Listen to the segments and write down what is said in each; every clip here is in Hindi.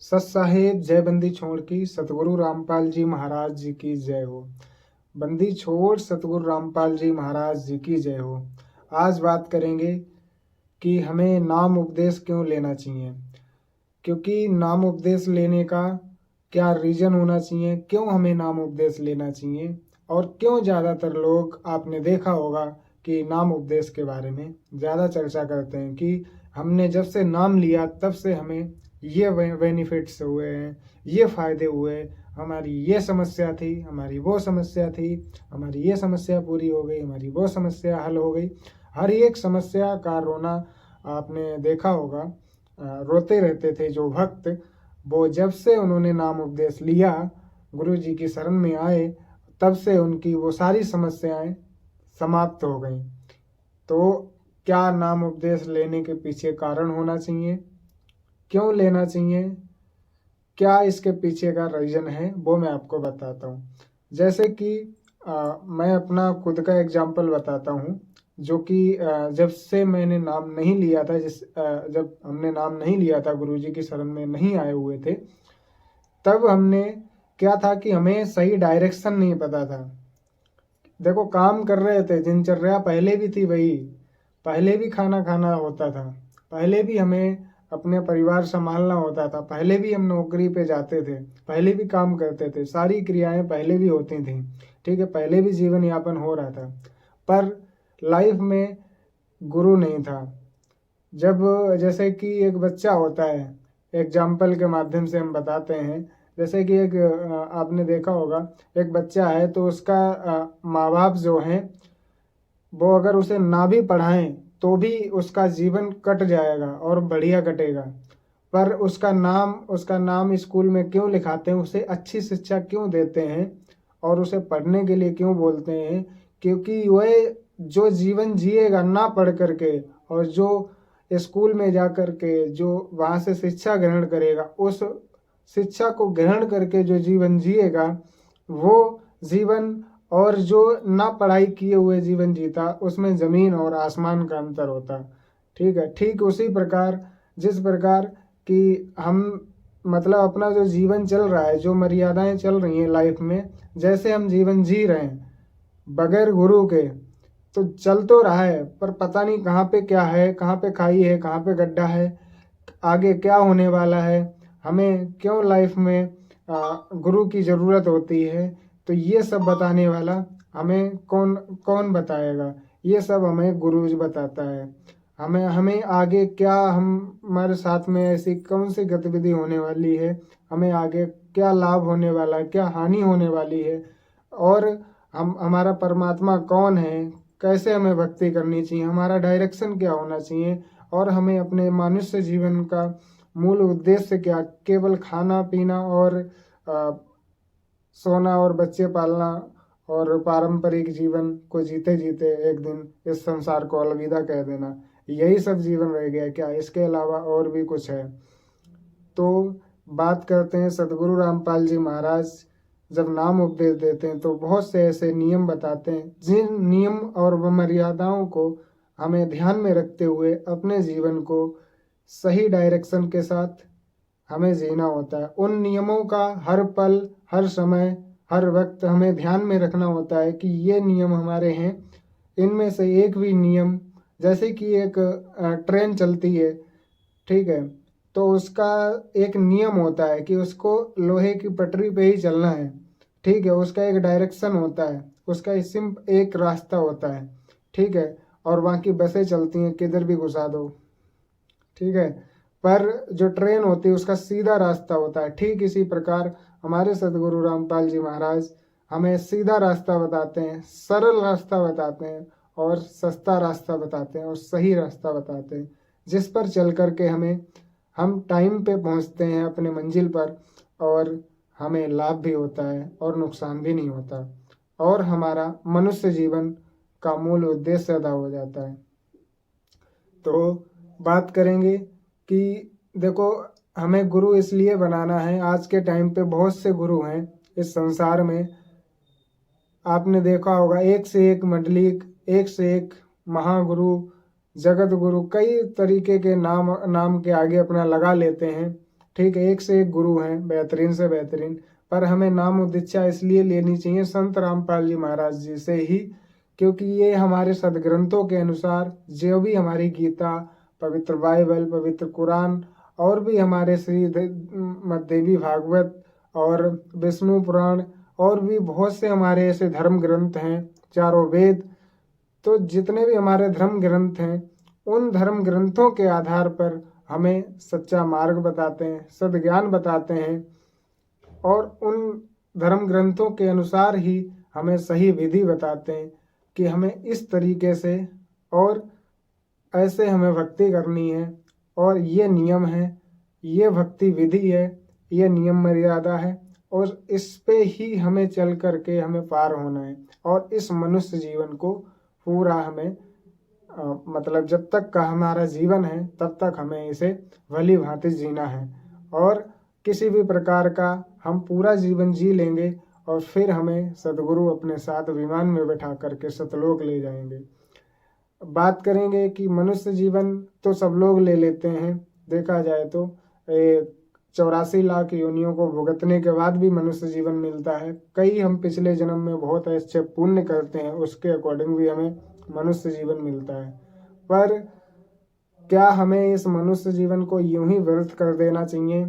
सत साहेब जय बंदी छोड़ की सतगुरु रामपाल जी महाराज जी की जय हो। बंदी छोड़ सतगुरु रामपाल जी महाराज जी की जय हो। आज बात करेंगे कि हमें नाम उपदेश क्यों लेना चाहिए, क्योंकि नाम उपदेश लेने का क्या रीज़न होना चाहिए, क्यों हमें नाम उपदेश लेना चाहिए और क्यों ज़्यादातर लोग आपने देखा होगा कि नाम उपदेश के बारे में ज़्यादा चर्चा करते हैं कि हमने जब से नाम लिया तब से हमें ये बेनिफिट्स हुए हैं, ये फ़ायदे हुए, हमारी ये समस्या थी, हमारी वो समस्या थी, हमारी ये समस्या पूरी हो गई, हमारी वो समस्या हल हो गई। हर एक समस्या का रोना आपने देखा होगा। रोते रहते थे जो भक्त, वो जब से उन्होंने नाम उपदेश लिया, गुरु जी की शरण में आए, तब से उनकी वो सारी समस्याएं समाप्त हो गई। तो क्या नाम उपदेश लेने के पीछे कारण होना चाहिए, क्यों लेना चाहिए, क्या इसके पीछे का रीज़न है, वो मैं आपको बताता हूँ। जैसे कि मैं अपना खुद का एग्जाम्पल बताता हूँ, जो कि जब से मैंने नाम नहीं लिया था, जब हमने नाम नहीं लिया था, गुरुजी की शरण में नहीं आए हुए थे, तब हमने क्या था कि हमें सही डायरेक्शन नहीं पता था। देखो, काम कर रहे थे, दिनचर्या पहले भी थी वही, पहले भी खाना खाना होता था, पहले भी हमें अपने परिवार संभालना होता था, पहले भी हम नौकरी पे जाते थे, पहले भी काम करते थे, सारी क्रियाएं पहले भी होती थी, ठीक है, पहले भी जीवन यापन हो रहा था, पर लाइफ में गुरु नहीं था। जब जैसे कि एक बच्चा होता है, एग्जाम्पल के माध्यम से हम बताते हैं, जैसे कि एक आपने देखा होगा, एक बच्चा है तो उसका माँ बाप जो हैं वो अगर उसे ना भी पढ़ाएं तो भी उसका जीवन कट जाएगा और बढ़िया कटेगा। पर उसका नाम स्कूल में क्यों लिखाते हैं, उसे अच्छी शिक्षा क्यों देते हैं और उसे पढ़ने के लिए क्यों बोलते हैं? क्योंकि वह जो जीवन जिएगा ना पढ़ करके, और जो स्कूल में जा कर के जो वहाँ से शिक्षा ग्रहण करेगा, उस शिक्षा को ग्रहण करके जो जीवन जिएगा, वो जीवन और जो ना पढ़ाई किए हुए जीवन जीता, उसमें ज़मीन और आसमान का अंतर होता। ठीक है, ठीक उसी प्रकार जिस प्रकार कि हम मतलब अपना जो जीवन चल रहा है, जो मर्यादाएं चल रही हैं लाइफ में, जैसे हम जीवन जी रहे हैं बगैर गुरु के, तो चल तो रहा है पर पता नहीं कहाँ पे क्या है, कहाँ पे खाई है, कहाँ पे गड्ढा है, आगे क्या होने वाला है, हमें क्यों लाइफ में गुरु की ज़रूरत होती है। तो ये सब बताने वाला हमें कौन कौन बताएगा? ये सब हमें गुरु जी बताता है। हमें हमें आगे क्या, हम हमारे साथ में ऐसी कौन सी गतिविधि होने वाली है, हमें आगे क्या लाभ होने वाला है, क्या हानि होने वाली है, और हम हमारा परमात्मा कौन है, कैसे हमें भक्ति करनी चाहिए, हमारा डायरेक्शन क्या होना चाहिए, और हमें अपने मनुष्य जीवन का मूल उद्देश्य क्या, केवल खाना पीना और अ, सोना और बच्चे पालना और पारंपरिक जीवन को जीते जीते एक दिन इस संसार को अलविदा कह देना, यही सब जीवन रह गया क्या? इसके अलावा और भी कुछ है? तो बात करते हैं, सदगुरु रामपाल जी महाराज जब नाम उपदेश देते हैं तो बहुत से ऐसे नियम बताते हैं, जिन नियम और मर्यादाओं को हमें ध्यान में रखते हुए अपने जीवन को सही डायरेक्शन के साथ हमें जीना होता है। उन नियमों का हर पल, हर समय, हर वक्त हमें ध्यान में रखना होता है कि ये नियम हमारे हैं। इनमें से एक भी नियम, जैसे कि एक ट्रेन चलती है, ठीक है, तो उसका एक नियम होता है कि उसको लोहे की पटरी पे ही चलना है, ठीक है, उसका एक डायरेक्शन होता है, उसका सिर्फ एक रास्ता होता है, ठीक है, और बाकी बसें चलती हैं किधर भी घुसा दो, ठीक है, पर जो ट्रेन होती है उसका सीधा रास्ता होता है। ठीक इसी प्रकार हमारे सदगुरु रामपाल जी महाराज हमें सीधा रास्ता बताते हैं, सरल रास्ता बताते हैं, और सस्ता रास्ता बताते हैं, और सही रास्ता बताते हैं, जिस पर चल कर के हम टाइम पे पहुंचते हैं अपने मंजिल पर, और हमें लाभ भी होता है और नुकसान भी नहीं होता, और हमारा मनुष्य जीवन का मूल उद्देश्य अदा हो जाता है। तो बात करेंगे कि देखो, हमें गुरु इसलिए बनाना है, आज के टाइम पे बहुत से गुरु हैं इस संसार में, आपने देखा होगा, एक से एक मंडलिक, एक से एक महागुरु, जगत गुरु, कई तरीके के नाम नाम के आगे अपना लगा लेते हैं, ठीक है, एक से एक गुरु हैं, बेहतरीन से बेहतरीन, पर हमें नाम उदीक्षा इसलिए लेनी चाहिए संत रामपाल जी महाराज जी से ही, क्योंकि ये हमारे सदग्रंथों के अनुसार जो भी हमारी गीता, पवित्र बाइबल, पवित्र कुरान और भी हमारे श्री देवी भागवत और विष्णु पुराण और भी बहुत से हमारे ऐसे धर्म ग्रंथ हैं, चारों वेद, तो जितने भी हमारे धर्म ग्रंथ हैं उन धर्म ग्रंथों के आधार पर हमें सच्चा मार्ग बताते हैं, सद्ज्ञान बताते हैं और उन धर्म ग्रंथों के अनुसार ही हमें सही विधि बताते हैं कि हमें इस तरीके से और ऐसे हमें भक्ति करनी है और ये नियम है, ये भक्ति विधि है, ये नियम मर्यादा है और इस पे ही हमें चल करके हमें पार होना है और इस मनुष्य जीवन को पूरा हमें मतलब जब तक का हमारा जीवन है तब तक हमें इसे भली भांति जीना है और किसी भी प्रकार का हम पूरा जीवन जी लेंगे और फिर हमें सदगुरु अपने साथ विमान में बैठा करके सतलोक ले जाएंगे। बात करेंगे कि मनुष्य जीवन तो सब लोग ले लेते हैं, देखा जाए तो 84 लाख योनियों को भुगतने के बाद भी मनुष्य जीवन मिलता है। कई हम पिछले जन्म में बहुत अच्छे पुण्य करते हैं, उसके अकॉर्डिंग भी हमें मनुष्य जीवन मिलता है। पर क्या हमें इस मनुष्य जीवन को यूं ही व्यर्थ कर देना चाहिए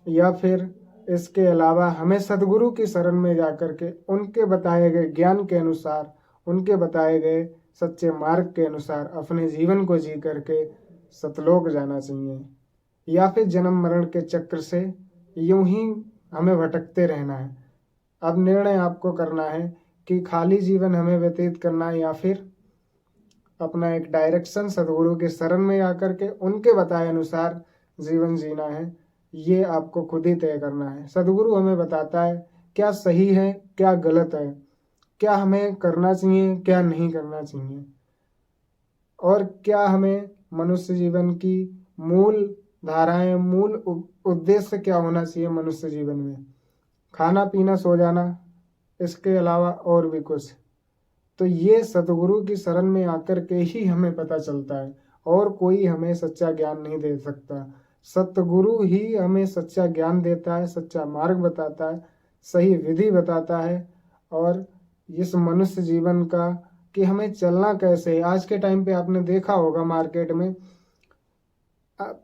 या फिर इसके अलावा हमें सदगुरु की शरण में जाकर के उनके बताए गए ज्ञान के अनुसार, उनके बताए गए सच्चे मार्ग के अनुसार अपने जीवन को जी करके सतलोक जाना चाहिए या फिर जन्म मरण के चक्र से यूं ही हमें भटकते रहना है। अब निर्णय आपको करना है कि खाली जीवन हमें व्यतीत करना है या फिर अपना एक डायरेक्शन सदगुरु के शरण में आकर के उनके बताए अनुसार जीवन जीना है। ये आपको खुद ही तय करना है। सदगुरु हमें बताता है क्या सही है, क्या गलत है, क्या हमें करना चाहिए, क्या नहीं करना चाहिए और क्या हमें मनुष्य जीवन की मूल धाराएं, मूल उद्देश्य क्या होना चाहिए मनुष्य जीवन में, खाना पीना सो जाना, इसके अलावा और भी कुछ। तो ये सतगुरु की शरण में आकर के ही हमें पता चलता है और कोई हमें सच्चा ज्ञान नहीं दे सकता। सतगुरु ही हमें सच्चा ज्ञान देता है, सच्चा मार्ग बताता है, सही विधि बताता है और इस मनुष्य जीवन का कि हमें चलना कैसे। आज के टाइम पे आपने देखा होगा मार्केट में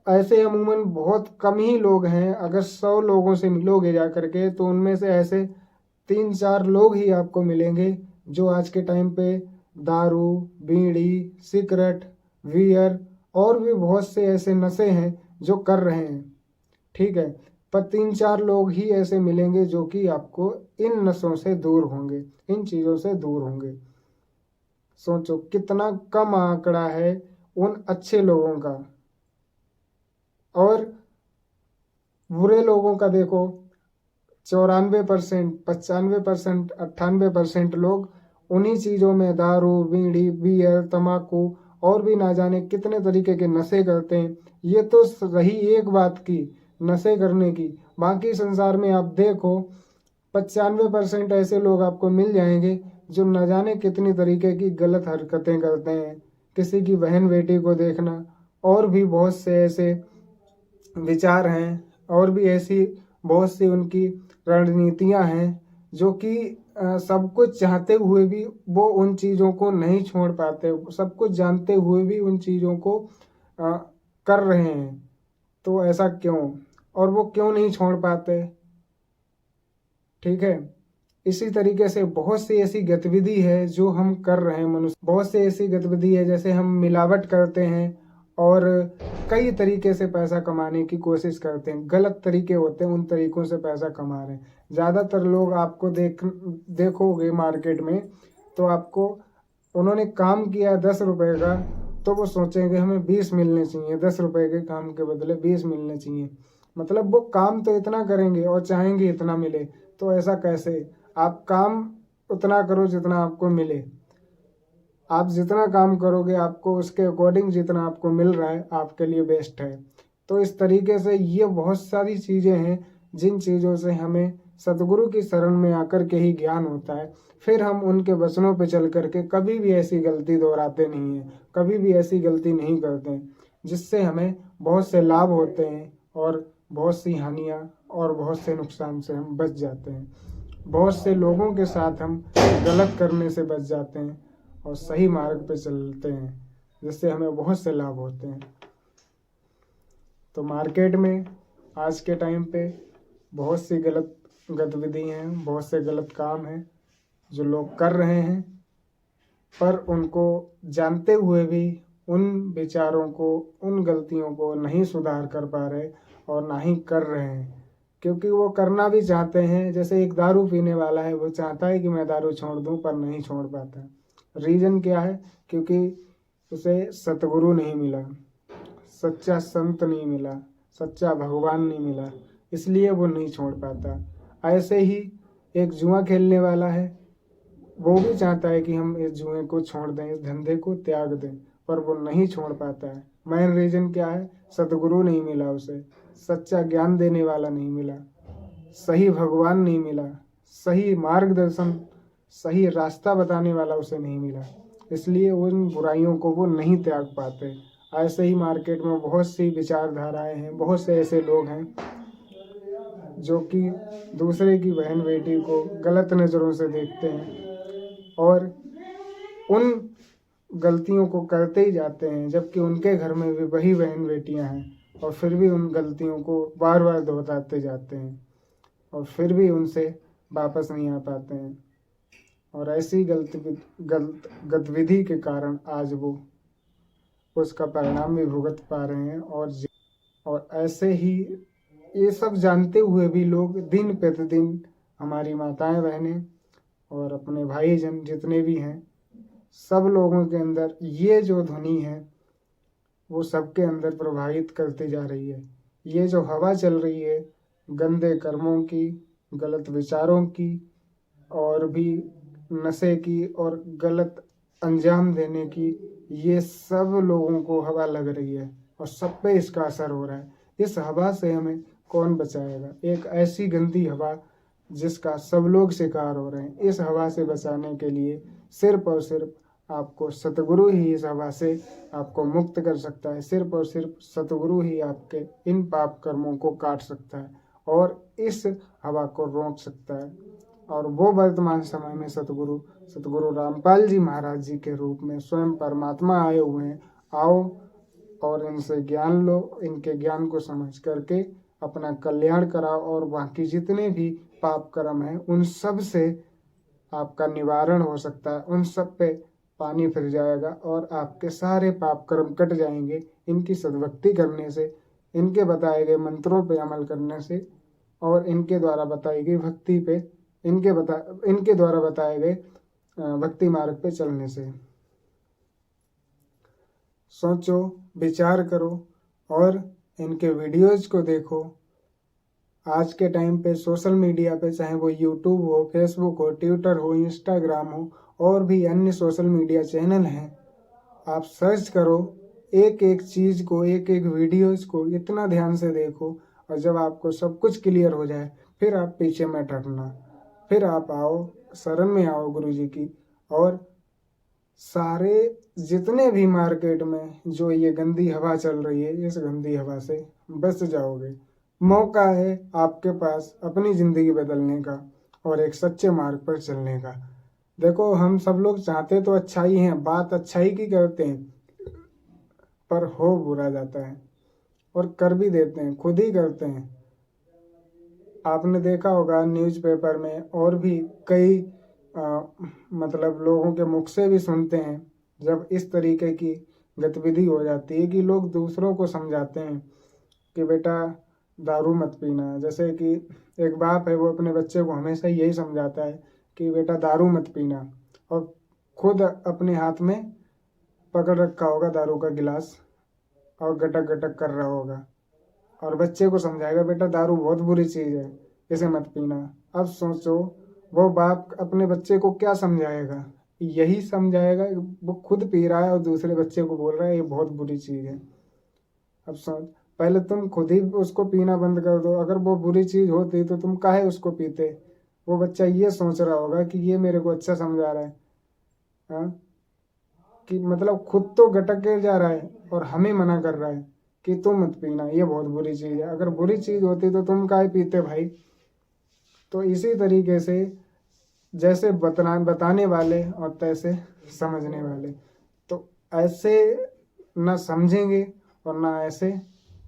ऐसे अमूमन बहुत कम ही लोग हैं, अगर 100 लोगों से मिलोगे जा करके तो उनमें से ऐसे 3-4 लोग ही आपको मिलेंगे जो आज के टाइम पे दारू, बीड़ी, सिगरेट, बियर और भी बहुत से ऐसे नशे हैं जो कर रहे हैं, ठीक है। पर 3-4 लोग ही ऐसे मिलेंगे जो कि आपको इन नशों से दूर होंगे, इन चीज़ों से दूर होंगे। सोचो कितना कम आंकड़ा है उन अच्छे लोगों का और बुरे लोगों का देखो 94%, 95%, 98% लोग उन्हीं चीज़ों में दारू, बीड़ी, बियर, तम्बाकू और भी ना जाने कितने तरीके के नशे करते हैं। ये तो रही एक बात की नशे करने की, बाकी संसार में आप देखो 95% ऐसे लोग आपको मिल जाएंगे जो न जाने कितनी तरीके की गलत हरकतें करते हैं, किसी की बहन बेटी को देखना और भी बहुत से ऐसे विचार हैं और भी ऐसी बहुत सी उनकी रणनीतियां हैं जो कि सब कुछ चाहते हुए भी वो उन चीज़ों को नहीं छोड़ पाते, सब कुछ जानते हुए भी उन चीज़ों को कर रहे हैं। तो ऐसा क्यों और वो क्यों नहीं छोड़ पाते, ठीक है। इसी तरीके से बहुत सी ऐसी गतिविधि है जो हम कर रहे हैं मनुष्य, बहुत सी ऐसी गतिविधि है जैसे हम मिलावट करते हैं और कई तरीके से पैसा कमाने की कोशिश करते हैं, गलत तरीके होते हैं, उन तरीकों से पैसा कमा रहे हैं। ज़्यादातर लोग आपको देखोगे मार्केट में तो आपको उन्होंने काम किया 10 रुपए का तो वो सोचेंगे हमें 20 मिलने चाहिए, 10 रुपए के काम के बदले 20 मिलने चाहिए। मतलब वो काम तो इतना करेंगे और चाहेंगे इतना मिले, तो ऐसा कैसे। आप काम उतना करो जितना आपको मिले, आप जितना काम करोगे आपको उसके अकॉर्डिंग जितना आपको मिल रहा है आपके लिए बेस्ट है। तो इस तरीके से ये बहुत सारी चीज़ें हैं जिन चीज़ों से हमें सतगुरु की शरण में आकर के ही ज्ञान होता है। फिर हम उनके वचनों पे चल करके कभी भी ऐसी गलती दोहराते नहीं हैं, कभी भी ऐसी गलती नहीं करते हैं जिससे हमें बहुत से लाभ होते हैं और बहुत सी हानियाँ और बहुत से नुकसान से हम बच जाते हैं। बहुत से लोगों के साथ हम गलत करने से बच जाते हैं और सही मार्ग पर चलते हैं, जिससे हमें बहुत से लाभ होते हैं। तो मार्केट में आज के टाइम पे बहुत सी गलत गतिविधि हैं, बहुत से गलत काम हैं जो लोग कर रहे हैं, पर उनको जानते हुए भी उन विचारों को, उन गलतियों को नहीं सुधार कर पा रहे और ना ही कर रहे हैं, क्योंकि वो करना भी चाहते हैं। जैसे एक दारू पीने वाला है, वो चाहता है कि मैं दारू छोड़ दूं, पर नहीं छोड़ पाता। रीज़न क्या है? क्योंकि उसे सतगुरु नहीं मिला, सच्चा संत नहीं मिला, सच्चा भगवान नहीं मिला, इसलिए वो नहीं छोड़ पाता। ऐसे ही एक जुआ खेलने वाला है, वो भी चाहता है कि हम इस जुए को छोड़ दें, इस धंधे को त्याग दें, पर वो नहीं छोड़ पाता है। मेन रीज़न क्या है? सतगुरु नहीं मिला उसे, सच्चा ज्ञान देने वाला नहीं मिला, सही भगवान नहीं मिला, सही मार्गदर्शन, सही रास्ता बताने वाला उसे नहीं मिला, इसलिए उन बुराइयों को वो नहीं त्याग पाते। ऐसे ही मार्केट में बहुत सी विचारधाराएं हैं, बहुत से ऐसे लोग हैं जो कि दूसरे की बहन बेटी को गलत नज़रों से देखते हैं और उन गलतियों को करते ही जाते हैं, जबकि उनके घर में भी वही बहन बेटियां हैं और फिर भी उन गलतियों को बार बार दोहराते जाते हैं और फिर भी उनसे वापस नहीं आ पाते हैं। और ऐसी गलत गतिविधि के कारण आज वो उसका परिणाम भी भुगत पा रहे हैं। और ऐसे ही ये सब जानते हुए भी लोग दिन प्रतिदिन, हमारी माताएं बहनें और अपने भाईजन जितने भी हैं, सब लोगों के अंदर ये जो ध्वनि है वो सबके अंदर प्रभावित करती जा रही है। ये जो हवा चल रही है गंदे कर्मों की, गलत विचारों की और भी नशे की और गलत अंजाम देने की, ये सब लोगों को हवा लग रही है और सब पे इसका असर हो रहा है। इस हवा से हमें कौन बचाएगा? एक ऐसी गंदी हवा जिसका सब लोग शिकार हो रहे हैं। इस हवा से बचाने के लिए सिर्फ और सिर्फ आपको सतगुरु ही इस हवा से आपको मुक्त कर सकता है। सिर्फ और सिर्फ सतगुरु ही आपके इन पाप कर्मों को काट सकता है और इस हवा को रोक सकता है। और वो वर्तमान समय में सतगुरु रामपाल जी महाराज जी के रूप में स्वयं परमात्मा आए हुए हैं। आओ और इनसे ज्ञान लो, इनके ज्ञान को समझ करके अपना कल्याण कराओ और बाकी जितने भी पाप कर्म हैं उन सब से आपका निवारण हो सकता है। उन सब पे पानी फिर जाएगा और आपके सारे पाप कर्म कट जाएंगे इनकी सद्भक्ति करने से, इनके बताए गए मंत्रों पे अमल करने से और इनके द्वारा बताई गई भक्ति पे, इनके द्वारा बताए गए भक्ति मार्ग पे चलने से। सोचो, विचार करो और इनके वीडियोज को देखो। आज के टाइम पे सोशल मीडिया पे, चाहे वो यूट्यूब हो, फेसबुक हो, ट्विटर हो, इंस्टाग्राम हो और भी अन्य सोशल मीडिया चैनल हैं, आप सर्च करो, एक एक चीज़ को, एक एक वीडियोज को इतना ध्यान से देखो और जब आपको सब कुछ क्लियर हो जाए फिर आप पीछे मत हटना, फिर आप आओ, शरण में आओ गुरु जी की और सारे जितने भी मार्केट में जो ये गंदी हवा चल रही है, इस गंदी हवा से बच जाओगे। मौका है आपके पास अपनी ज़िंदगी बदलने का और एक सच्चे मार्ग पर चलने का। देखो, हम सब लोग चाहते तो अच्छा ही हैं, बात अच्छाई की करते हैं, पर हो बुरा जाता है और कर भी देते हैं, खुद ही करते हैं। आपने देखा होगा न्यूज़पेपर में और भी कई मतलब लोगों के मुख से भी सुनते हैं, जब इस तरीके की गतिविधि हो जाती है कि लोग दूसरों को समझाते हैं कि बेटा दारू मत पीना। जैसे कि एक बाप है, वो अपने बच्चे को हमेशा यही समझाता है कि बेटा दारू मत पीना और खुद अपने हाथ में पकड़ रखा होगा दारू का गिलास और गटक गटक कर रहा होगा और बच्चे को समझाएगा बेटा दारू बहुत बुरी चीज़ है, इसे मत पीना। अब सोचो, वो बाप अपने बच्चे को क्या समझाएगा? यही समझाएगा, वो खुद पी रहा है और दूसरे बच्चे को बोल रहा है ये बहुत बुरी चीज़ है। अब सोच, पहले तुम खुद ही उसको पीना बंद कर दो। अगर वो बुरी चीज़ होती तो तुम काहे उसको पीते? वो बच्चा ये सोच रहा होगा कि ये मेरे को अच्छा समझा रहा है, हाँ, कि मतलब खुद तो गटक के जा रहा है और हमें मना कर रहा है कि तुम मत पीना, ये बहुत बुरी चीज़ है। अगर बुरी चीज़ होती तो तुम काहे पीते भाई। तो इसी तरीके से जैसे बताने वाले और तैसे समझने वाले, तो ऐसे ना समझेंगे और ना ऐसे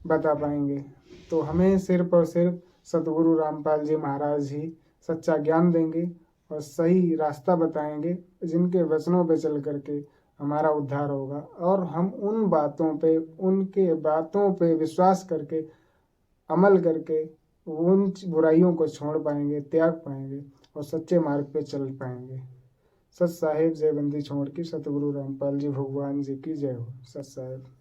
बता पाएंगे। तो हमें सिर्फ और सिर्फ सतगुरु रामपाल जी महाराज ही सच्चा ज्ञान देंगे और सही रास्ता बताएंगे, जिनके वचनों पे चल करके हमारा उद्धार होगा और हम उन बातों पे, उनके बातों पे विश्वास करके, अमल करके उन बुराइयों को छोड़ पाएंगे, त्याग पाएंगे और सच्चे मार्ग पे चल पाएंगे। सत साहिब जय बंदी छोड़ की, सतगुरु रामपाल जी भगवान जी की जय हो। सत साहिब।